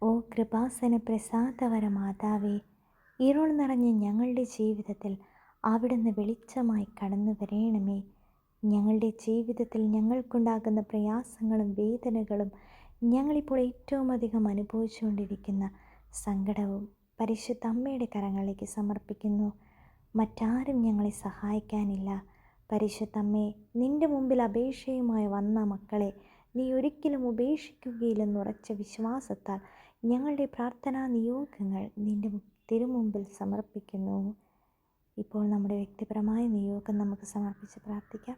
ഓ കൃപാസന പ്രസാദവര മാതാവേ, ഇരുൾ നിറഞ്ഞ ഞങ്ങളുടെ ജീവിതത്തിൽ അവിടുന്ന് വെളിച്ചമായി കടന്നു വരേണമേ. ഞങ്ങളുടെ ജീവിതത്തിൽ ഞങ്ങൾക്കുണ്ടാകുന്ന പ്രയാസങ്ങളും വേദനകളും ഞങ്ങളിപ്പോൾ ഏറ്റവും അധികം അനുഭവിച്ചുകൊണ്ടിരിക്കുന്ന സങ്കടവും പരിശുദ്ധ അമ്മയുടെ കരങ്ങളിലേക്ക് സമർപ്പിക്കുന്നു. മറ്റാരും ഞങ്ങളെ സഹായിക്കാനില്ല. പരിശുദ്ധ അമ്മേ, നിൻ്റെ മുമ്പിൽ അപേക്ഷയുമായി വന്ന മക്കളെ നീ ഒരിക്കലും ഉപേക്ഷിക്കുകയില്ലെന്ന് ഉറച്ച വിശ്വാസത്താൽ ഞങ്ങളുടെ പ്രാർത്ഥനാ നിയോഗങ്ങൾ നിൻ്റെ തിരുമുമ്പിൽ സമർപ്പിക്കുന്നു. ഇപ്പോൾ നമ്മുടെ വ്യക്തിപരമായ നിയോഗം നമുക്ക് സമർപ്പിച്ച് പ്രാർത്ഥിക്കാം.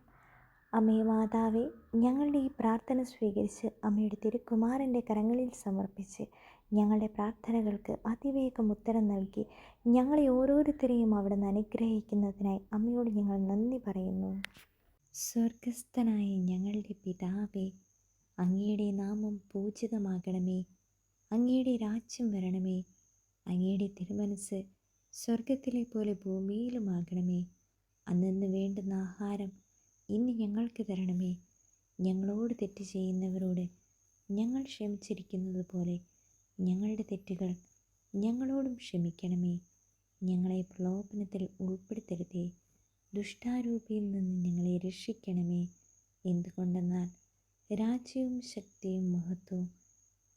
അമ്മേ മാതാവേ, ഞങ്ങളുടെ ഈ പ്രാർത്ഥന സ്വീകരിച്ച് അമ്മയുടെ തിരുക്കുമാരൻ്റെ കരങ്ങളിൽ സമർപ്പിച്ച് ഞങ്ങളുടെ പ്രാർത്ഥനകൾക്ക് അതിവേഗം ഉത്തരം നൽകി ഞങ്ങളെ ഓരോരുത്തരെയും അവിടുന്ന് അനുഗ്രഹിക്കുന്നതിനായി അമ്മയോട് ഞങ്ങൾ നന്ദി പറയുന്നു. സ്വർഗസ്ഥനായ ഞങ്ങളുടെ പിതാവേ, അങ്ങയുടെ നാമം പൂജിതമാകണമേ. അങ്ങയുടെ രാജ്യം വരണമേ. അങ്ങയുടെ തിരുമനസ് സ്വർഗത്തിലെ പോലെ ഭൂമിയിലുമാകണമേ. അന്നന്ന് വേണ്ടുന്ന ആഹാരം ഇന്ന് ഞങ്ങൾക്ക് തരണമേ. ഞങ്ങളോട് തെറ്റ് ചെയ്യുന്നവരോട് ഞങ്ങൾ ക്ഷമിച്ചിരിക്കുന്നത് പോലെ ഞങ്ങളുടെ തെറ്റുകൾ ഞങ്ങളോടും ക്ഷമിക്കണമേ. ഞങ്ങളെ പ്രലോഭനത്തിൽ ഉൾപ്പെടുത്തരുതേ, ദുഷ്ടാരൂപിയിൽ നിന്ന് ഞങ്ങളെ രക്ഷിക്കണമേ. എന്തുകൊണ്ടെന്നാൽ രാജ്യവും ശക്തിയും മഹത്വവും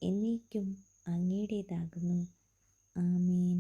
എന്നേക്കും അങ്ങയുടേതാകുന്നു. ആമേൻ.